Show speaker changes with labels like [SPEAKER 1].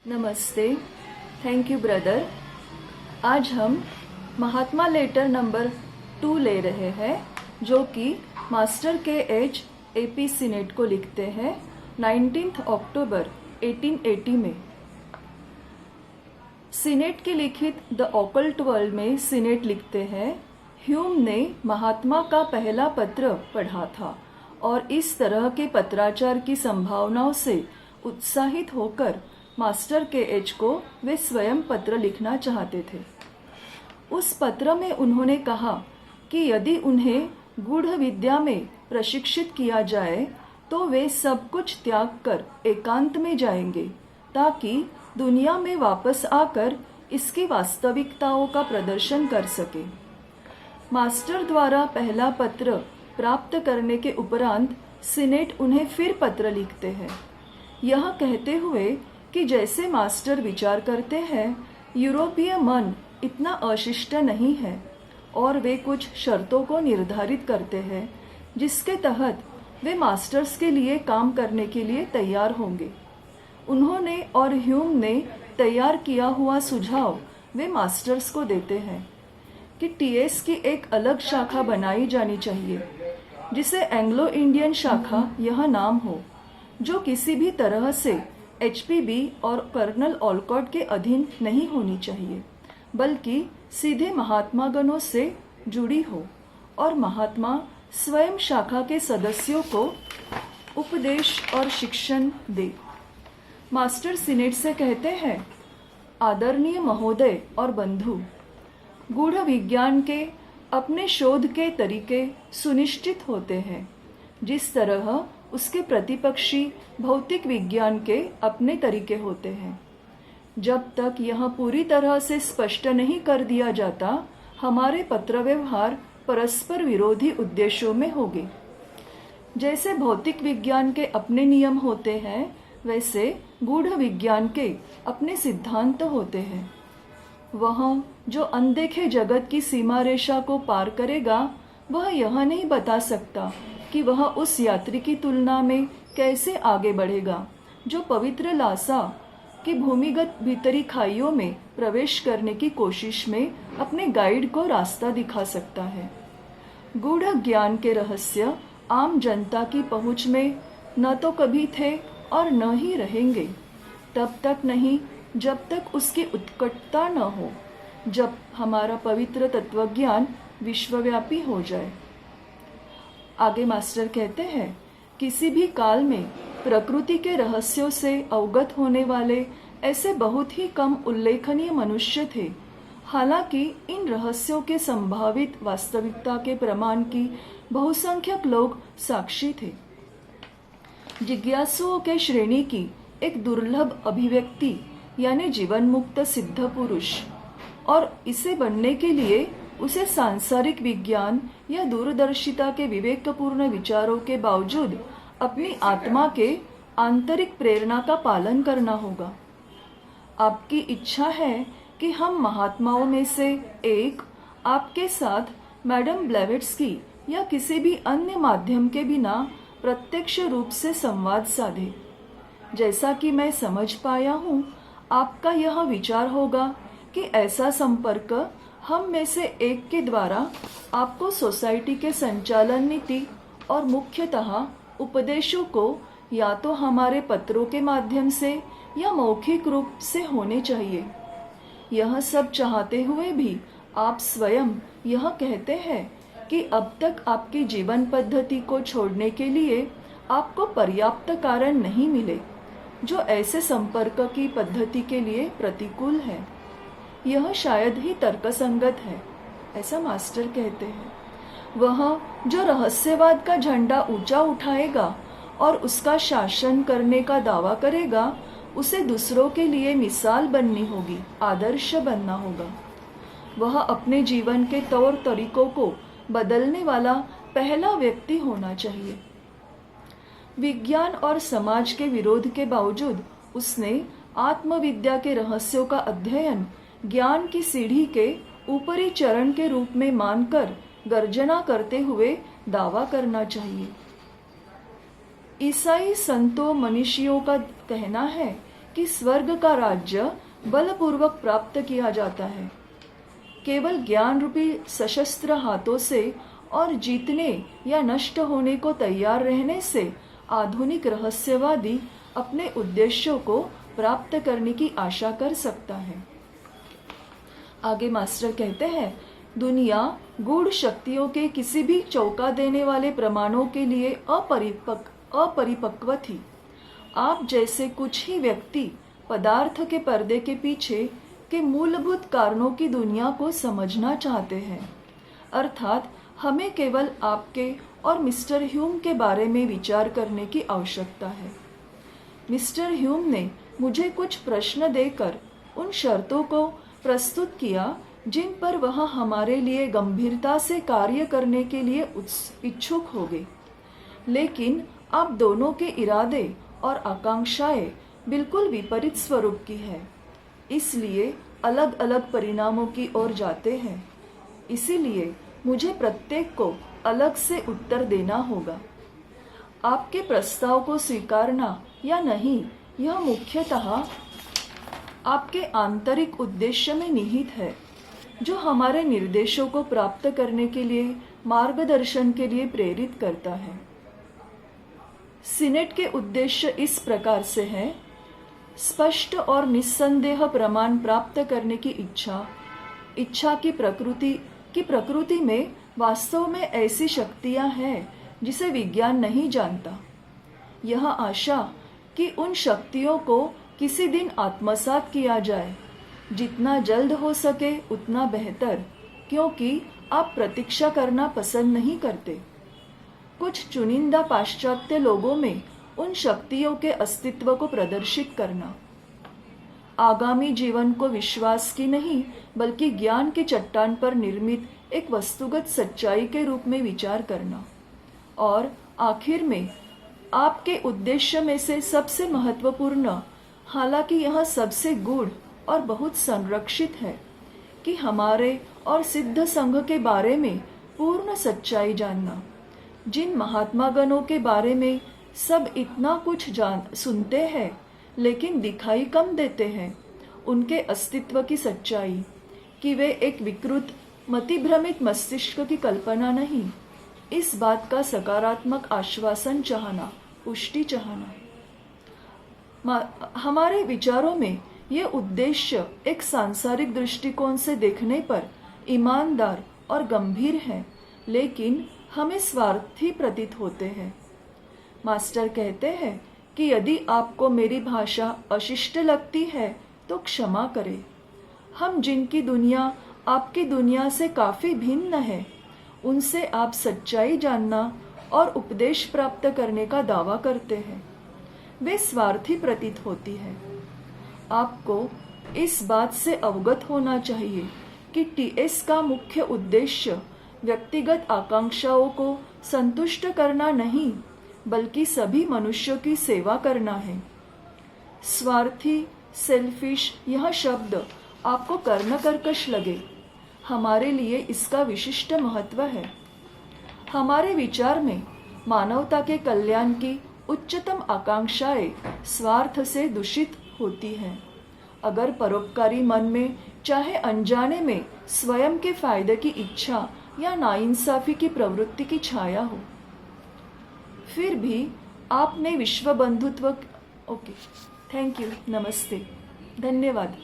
[SPEAKER 1] नमस्ते, thank you brother. आज हम महात्मा लेटर नंबर 2 ले रहे हैं, जो कि मास्टर के एच एपी सीनेट को लिखते हैं 19 अक्टूबर 1880 में। सीनेट की लिखित द ऑकल्ट वर्ल्ड में सीनेट लिखते हैं, ह्यूम ने महात्मा का पहला पत्र पढ़ा था और इस तरह के पत्राचार की संभावनाओं से उत्साहित होकर मास्टर के एच को वे स्वयं पत्र लिखना चाहते थे। उस पत्र में उन्होंने कहा कि यदि उन्हें गूढ़ विद्या में प्रशिक्षित किया जाए तो वे सब कुछ त्याग कर एकांत में जाएंगे, ताकि दुनिया में वापस आकर इसकी वास्तविकताओं का प्रदर्शन कर सके। मास्टर द्वारा पहला पत्र प्राप्त करने के उपरांत सीनेट उन्हें फिर पत्र लिखते हैं, यह कहते हुए कि जैसे मास्टर विचार करते हैं, यूरोपीय मन इतना अशिष्ट नहीं है और वे कुछ शर्तों को निर्धारित करते हैं जिसके तहत वे मास्टर्स के लिए काम करने के लिए तैयार होंगे। उन्होंने और ह्यूम ने तैयार किया हुआ सुझाव वे मास्टर्स को देते हैं कि टीएस की एक अलग शाखा बनाई जानी चाहिए, जिसे एंग्लो इंडियन शाखा यह नाम हो, जो किसी भी तरह से एचपीबी और कर्नल ओलकॉट के अधीन नहीं होनी चाहिए, बल्कि सीधे महात्मागणों से जुड़ी हो और महात्मा स्वयं शाखा के सदस्यों को उपदेश और शिक्षण दे। मास्टर सीनेट से कहते हैं, आदरणीय महोदय और बंधु, गूढ़ विज्ञान के अपने शोध के तरीके सुनिश्चित होते हैं, जिस तरह उसके प्रतिपक्षी भौतिक विज्ञान के अपने तरीके होते हैं। जब तक यह पूरी तरह से स्पष्ट नहीं कर दिया जाता, हमारे पत्र व्यवहार परस्पर विरोधी उद्देश्यों में होंगे। जैसे भौतिक विज्ञान के अपने नियम होते हैं, वैसे गूढ़ विज्ञान के अपने सिद्धांत होते हैं। वह जो अनदेखे जगत की सीमा रेखा को पार करेगा, वह यह नहीं बता सकता कि वह उस यात्री की तुलना में कैसे आगे बढ़ेगा जो पवित्र लासा की भूमिगत भीतरी खाइयों में प्रवेश करने की कोशिश में अपने गाइड को रास्ता दिखा सकता है। गूढ़ ज्ञान के रहस्य आम जनता की पहुंच में न तो कभी थे और न ही रहेंगे, तब तक नहीं जब तक उसकी उत्कटता न हो, जब हमारा पवित्र तत्वज्ञान विश्वव्यापी हो जाए। आगे मास्टर कहते हैं, किसी भी काल में प्रकृति के रहस्यों से अवगत होने वाले ऐसे बहुत ही कम उल्लेखनीय मनुष्य थे। हालांकि इन रहस्यों के संभावित वास्तविकता के प्रमाण की बहुसंख्यक लोग साक्षी थे। जिज्ञासुओं के श्रेणी की एक दुर्लभ अभिव्यक्ति यानी जीवन मुक्त सिद्ध पुरुष, और इसे बनने के लिए उसे सांसारिक विज्ञान या दूरदर्शिता के विवेकपूर्ण विचारों के बावजूद अपनी आत्मा के आंतरिक प्रेरणा का पालन करना होगा। आपकी इच्छा है कि हम महात्माओं में से एक आपके साथ मैडम ब्लेवेट्स्की या किसी भी अन्य माध्यम के बिना प्रत्यक्ष रूप से संवाद साधे। जैसा कि मैं समझ पाया हूँ, आपका यह विचार होगा कि ऐसा संपर्क हम में से एक के द्वारा आपको सोसाइटी के संचालन नीति और मुख्यतः उपदेशों को या तो हमारे पत्रों के माध्यम से या मौखिक रूप से होने चाहिए। यह सब चाहते हुए भी आप स्वयं यह कहते हैं कि अब तक आपकी जीवन पद्धति को छोड़ने के लिए आपको पर्याप्त कारण नहीं मिले जो ऐसे संपर्क की पद्धति के लिए प्रतिकूल है। यह शायद ही तर्कसंगत है, ऐसा मास्टर कहते हैं। वह जो रहस्यवाद का झंडा ऊंचा उठाएगा और उसका शासन करने का दावा करेगा, उसे दूसरों के लिए मिसाल बननी होगी, आदर्श बनना होगा। वह अपने जीवन के तौर तरीकों को बदलने वाला पहला व्यक्ति होना चाहिए। विज्ञान और समाज के विरोध के बावजूद उसने आत्मविद्या के रहस्यों का अध्ययन ज्ञान की सीढ़ी के ऊपरी चरण के रूप में मानकर गर्जना करते हुए दावा करना चाहिए। ईसाई संतों मनीषियों का कहना है कि स्वर्ग का राज्य बलपूर्वक प्राप्त किया जाता है। केवल ज्ञान रूपी सशस्त्र हाथों से और जीतने या नष्ट होने को तैयार रहने से आधुनिक रहस्यवादी अपने उद्देश्यों को प्राप्त करने की आशा कर सकता है। आगे मास्टर कहते हैं, दुनिया गूढ़ शक्तियों के किसी भी चौंका देने वाले प्रमाणों के लिए अपरिपक्व थी। आप जैसे कुछ ही व्यक्ति पदार्थ के पर्दे के पीछे के मूलभूत कारणों की दुनिया को समझना चाहते हैं। अर्थात हमें केवल आपके और मिस्टर ह्यूम के बारे में विचार करने की आवश्यकता है। मिस्टर ह्यूम ने मुझे कुछ प्रश्न देकर उन शर्तों को प्रस्तुत किया जिन पर वह हमारे लिए गंभीरता से कार्य करने के लिए इच्छुक हो गए। लेकिन आप दोनों के इरादे और आकांक्षाएं बिल्कुल विपरीत स्वरूप की है, इसलिए अलग अलग परिणामों की ओर जाते हैं। इसीलिए मुझे प्रत्येक को अलग से उत्तर देना होगा। आपके प्रस्ताव को स्वीकारना या नहीं, यह मुख्यतः आपके आंतरिक उद्देश्य में निहित है, जो हमारे निर्देशों को प्राप्त करने के लिए मार्गदर्शन के लिए प्रेरित करता है। सीनेट के उद्देश्य इस प्रकार से है: स्पष्ट और निस्संदेह प्रमाण प्राप्त करने की इच्छा की प्रकृति में वास्तव में ऐसी शक्तियां हैं जिसे विज्ञान नहीं जानता। यह आशा कि उन शक्तियों को किसी दिन आत्मसात किया जाए, जितना जल्द हो सके उतना बेहतर, क्योंकि आप प्रतीक्षा करना पसंद नहीं करते। कुछ चुनिंदा पाश्चात्य लोगों में उन शक्तियों के अस्तित्व को प्रदर्शित करना, आगामी जीवन को विश्वास की नहीं बल्कि ज्ञान की चट्टान पर निर्मित एक वस्तुगत सच्चाई के रूप में विचार करना, और आखिर में आपके उद्देश्य में से सबसे महत्वपूर्ण, हालांकि यह सबसे गूढ़ और बहुत संरक्षित है, कि हमारे और सिद्ध संघ के बारे में पूर्ण सच्चाई जानना। जिन महात्मागणों के बारे में सब इतना कुछ सुनते हैं लेकिन दिखाई कम देते हैं, उनके अस्तित्व की सच्चाई, कि वे एक विकृत मतिभ्रमित मस्तिष्क की कल्पना नहीं, इस बात का सकारात्मक आश्वासन चाहना, पुष्टि चाहना। हमारे विचारों में ये उद्देश्य एक सांसारिक दृष्टिकोण से देखने पर ईमानदार और गंभीर है, लेकिन हमें स्वार्थी प्रतीत होते हैं। मास्टर कहते हैं कि यदि आपको मेरी भाषा अशिष्ट लगती है तो क्षमा करें। हम जिनकी दुनिया आपकी दुनिया से काफी भिन्न है, उनसे आप सच्चाई जानना और उपदेश प्राप्त करने का दावा करते हैं, वे स्वार्थी प्रतीत होती है। आपको इस बात से अवगत होना चाहिए कि टीएस का मुख्य उद्देश्य व्यक्तिगत आकांक्षाओं को संतुष्ट करना नहीं बल्कि सभी मनुष्यों की सेवा करना है। स्वार्थी, सेल्फिश, यह शब्द आपको कर्णकर्कश लगे, हमारे लिए इसका विशिष्ट महत्व है। हमारे विचार में मानवता के कल्याण की उच्चतम आकांक्षाएं स्वार्थ से दूषित होती हैं। अगर परोपकारी मन में चाहे अनजाने में स्वयं के फायदे की इच्छा या नाइंसाफी की प्रवृत्ति की छाया हो, फिर भी आपने विश्व बंधुत्व थैंक यू, नमस्ते, धन्यवाद।